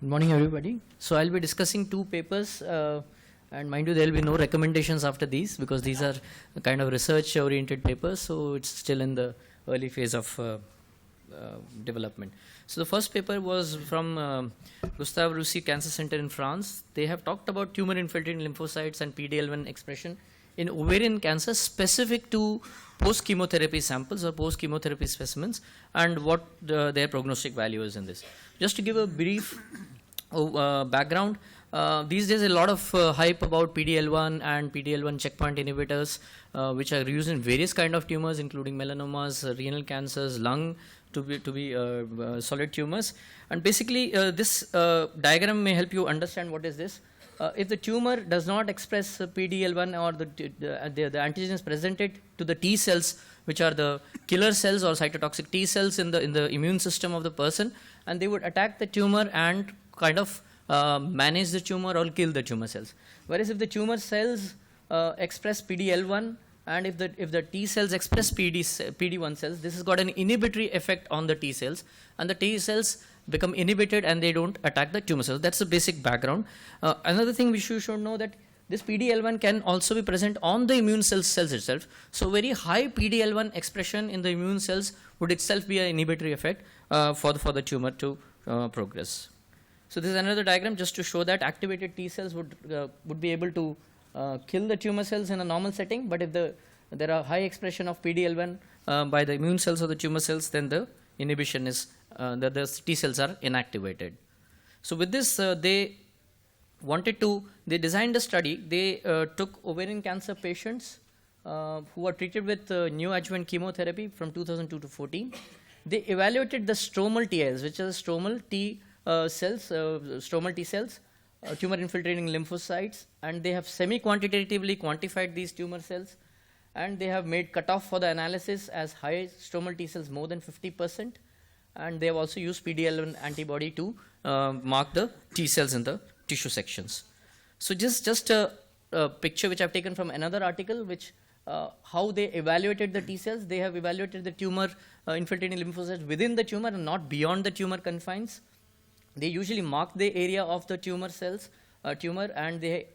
Good morning, everybody. So I'll be discussing two papers, and mind you, there will be no recommendations after these because these are kind of research-oriented papers. So it's still in the early phase of development. So the first paper was from Gustave Roussy Cancer Center in France. They have talked about tumor-infiltrating lymphocytes and PD-L1 expression in ovarian cancer specific to post-chemotherapy samples or post-chemotherapy specimens and what their prognostic value is in this. Just to give a brief background, these days a lot of hype about PD-L1 and PD-L1 checkpoint inhibitors, which are used in various kind of tumors, including melanomas, renal cancers, lung, to be solid tumors. And basically, this diagram may help you understand what is this. If the tumor does not express PD-L1 or the antigen is presented to the T cells, which are the killer cells or cytotoxic T cells in the immune system of the person, and they would attack the tumor and kind of manage the tumor or kill the tumor cells. Whereas if the tumor cells express PD-L1 and if the T cells express PD-1 cells, this has got an inhibitory effect on the T cells, and the T cells become inhibited and they don't attack the tumor cells. That's the basic background. Another thing which you should know that this PD-L1 can also be present on the immune cells itself. So very high PD-L1 expression in the immune cells would itself be an inhibitory effect for the tumor to progress. So this is another diagram just to show that activated T cells would be able to kill the tumor cells in a normal setting, but if there are high expression of PD-L1 by the immune cells or the tumor cells, then the inhibition is the T cells are inactivated. So with this, they designed a study. They took ovarian cancer patients who were treated with neoadjuvant chemotherapy from 2002 to 14. They evaluated the stromal TILs, which are stromal T cells, tumor infiltrating lymphocytes, and they have semi-quantitatively quantified these tumor cells, and they have made cutoff for the analysis as high stromal T cells more than 50%, and they have also used PD-L1 antibody to mark the T cells in the tissue sections. So just a picture which I've taken from another article, which how they evaluated the T cells. They have evaluated the tumor infiltrating lymphocytes within the tumor and not beyond the tumor confines. They usually mark the area of the tumor cells, and they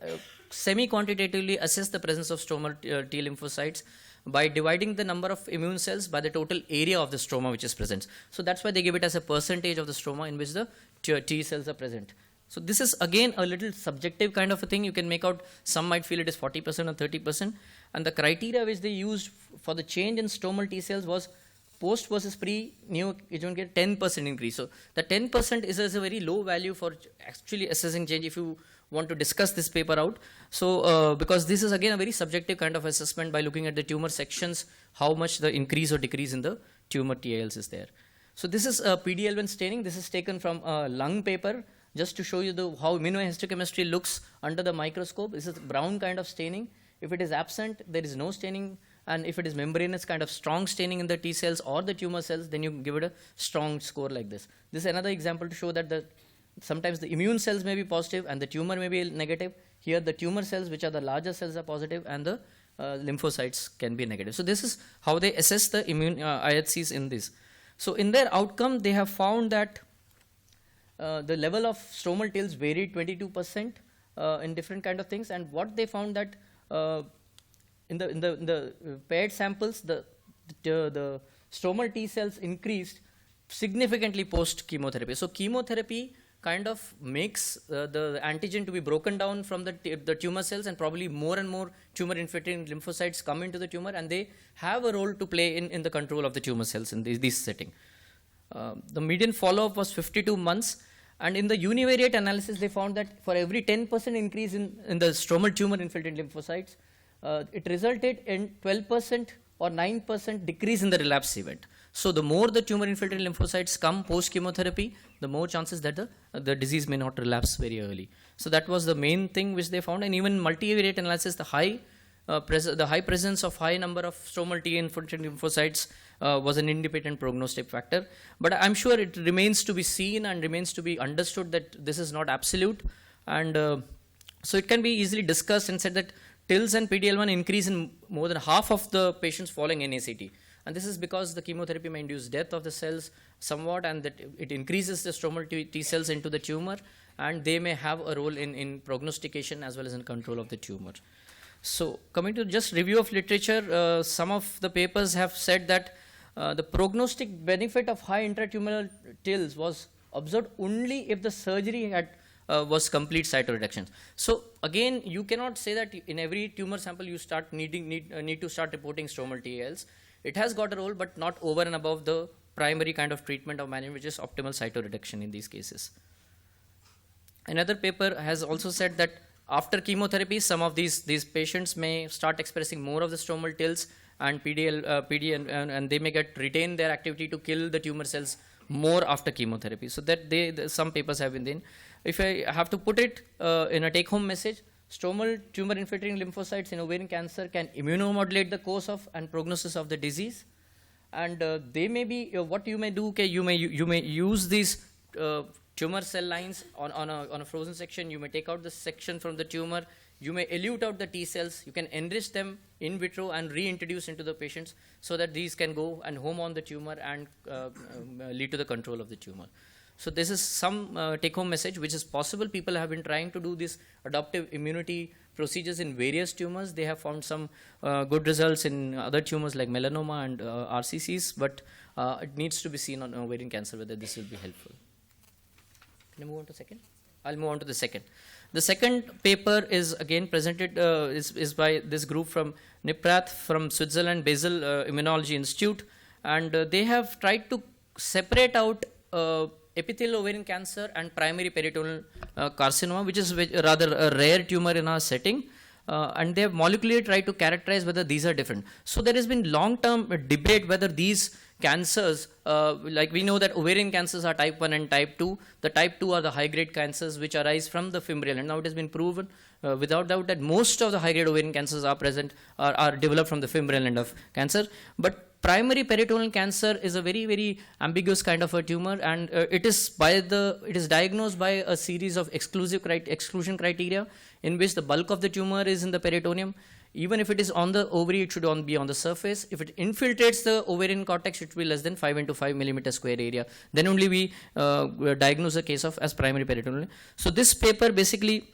semi-quantitatively assess the presence of stromal T lymphocytes by dividing the number of immune cells by the total area of the stroma which is present. So that's why they give it as a percentage of the stroma in which the T cells are present. So this is again a little subjective kind of a thing. You can make out, some might feel it is 40% or 30%. And the criteria which they used for the change in stromal T cells was post versus pre neoadjuvant 10% increase. So the 10% is a very low value for actually assessing change if you want to discuss this paper out. So because this is again a very subjective kind of assessment by looking at the tumor sections, how much the increase or decrease in the tumor TILs is there. So this is PD-L1 staining. This is taken from a lung paper just to show you how immunohistochemistry looks under the microscope. This is brown kind of staining. If it is absent, there is no staining. And if it is membranous kind of strong staining in the T cells or the tumor cells, then you give it a strong score like this. This is another example to show that sometimes the immune cells may be positive and the tumor may be negative. Here the tumor cells, which are the larger cells, are positive, and the lymphocytes can be negative. So this is how they assess the immune IHCs in this. So in their outcome, they have found that the level of stromal TILs varied 22% in different kind of things. And what they found that in the paired samples, the stromal T cells increased significantly post chemotherapy. So chemotherapy kind of makes the antigen to be broken down from the tumor cells, and probably more and more tumor infiltrating lymphocytes come into the tumor, and they have a role to play in the control of the tumor cells in this setting. The median follow-up was 52 months. And in the univariate analysis, they found that for every 10% increase in the stromal tumor infiltrating lymphocytes, it resulted in 12% or 9% decrease in the relapse event. So the more the tumor infiltrating lymphocytes come post chemotherapy, the more chances that the disease may not relapse very early. So that was the main thing which they found. And even multivariate analysis, the high presence of high number of stromal T infiltrating lymphocytes was an independent prognostic factor. But I'm sure it remains to be seen and remains to be understood that this is not absolute. And so it can be easily discussed and said that TILs and PD-L1 increase in more than half of the patients following NACT. And this is because the chemotherapy may induce death of the cells somewhat, and that it increases the stromal T cells into the tumor, and they may have a role in prognostication as well as in control of the tumor. So coming to just review of literature, some of the papers have said that the prognostic benefit of high intratumoral TILs was observed only if the surgery had was complete cytoreduction. So again, you cannot say that in every tumor sample you start need to start reporting stromal TALs. It has got a role, but not over and above the primary kind of treatment of management, which is optimal cytoreduction in these cases. Another paper has also said that after chemotherapy, some of these patients may start expressing more of the stromal TILs and and they may retain their activity to kill the tumor cells more after chemotherapy. So that some papers have been done. If I have to put it in a take-home message, stromal tumor-infiltrating lymphocytes in ovarian cancer can immunomodulate the course of and prognosis of the disease, and they may be what you may do. Okay, you may use these tumor cell lines on a frozen section. You may take out the section from the tumor. You may elute out the T cells. You can enrich them in vitro and reintroduce into the patients so that these can go and home on the tumor and lead to the control of the tumor. So this is some take-home message which is possible. People have been trying to do this adaptive immunity procedures in various tumors. They have found some good results in other tumors like melanoma and RCCs, but it needs to be seen on ovarian cancer whether this will be helpful. Can I move on to second? I'll move on to the second. The second paper is again presented is by this group from NIPRATH from Switzerland, Basel Immunology Institute, and they have tried to separate out epithelial ovarian cancer and primary peritoneal carcinoma, which is rather a rare tumor in our setting, and they have molecularly tried to characterize whether these are different. So there has been long-term debate whether these cancers, like we know that ovarian cancers are type 1 and type 2. The type 2 are the high-grade cancers which arise from the fimbrial, and now it has been proven without doubt that most of the high-grade ovarian cancers are developed from the fimbrial end of cancer. But primary peritoneal cancer is a very ambiguous kind of a tumor, and it is diagnosed by a series of exclusion criteria in which the bulk of the tumor is in the peritoneum. Even if it is on the ovary, it should be on the surface. If it infiltrates the ovarian cortex, it will be less than 5 into 5 millimeter square area. Then only we diagnose a case of as primary peritoneal. So this paper basically,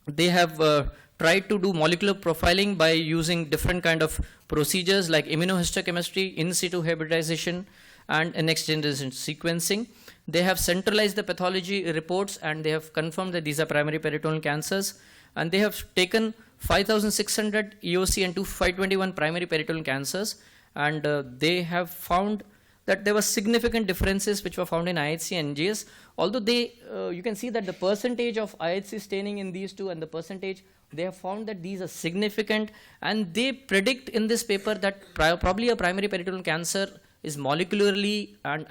they have tried to do molecular profiling by using different kind of procedures like immunohistochemistry, in situ hybridization, and next generation sequencing. They have centralized the pathology reports and they have confirmed that these are primary peritoneal cancers, and they have taken 5,600 EOC and 521 primary peritoneal cancers, and they have found that there were significant differences which were found in IHC and NGS. Although you can see that the percentage of IHC staining in these two and the percentage, they have found that these are significant, and they predict in this paper that probably a primary peritoneal cancer is molecularly and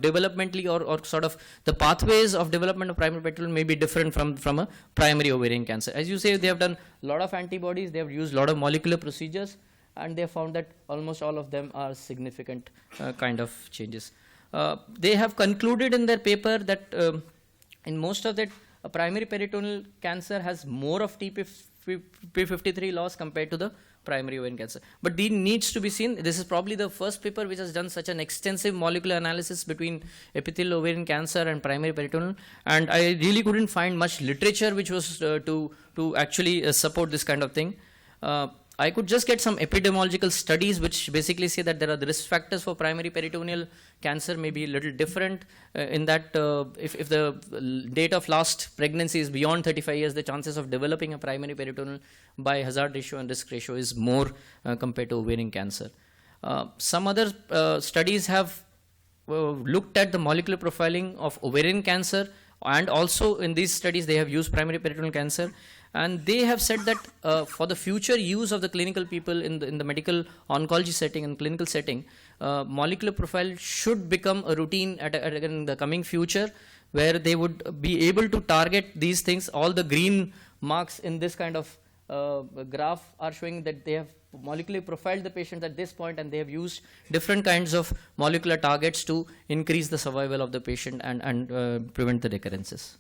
developmentally or sort of the pathways of development of primary peritoneal may be different from a primary ovarian cancer. As you say, they have done a lot of antibodies, they have used a lot of molecular procedures, and they have found that almost all of them are significant kind of changes. They have concluded in their paper that in most of that, a primary peritoneal cancer has more of TP53 loss compared to the primary ovarian cancer. But these needs to be seen. This is probably the first paper which has done such an extensive molecular analysis between epithelial ovarian cancer and primary peritoneal, and I really couldn't find much literature which was to actually support this kind of thing. I could just get some epidemiological studies which basically say that there are the risk factors for primary peritoneal cancer may be a little different in that if the date of last pregnancy is beyond 35 years, the chances of developing a primary peritoneal by hazard ratio and risk ratio is more compared to ovarian cancer. Some other studies have looked at the molecular profiling of ovarian cancer, and also in these studies they have used primary peritoneal cancer. And they have said that for the future use of the clinical people in the medical oncology setting and clinical setting, molecular profile should become a routine in the coming future, where they would be able to target these things. All the green marks in this kind of graph are showing that they have molecularly profiled the patient at this point, and they have used different kinds of molecular targets to increase the survival of the patient and prevent the recurrences.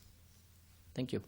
Thank you.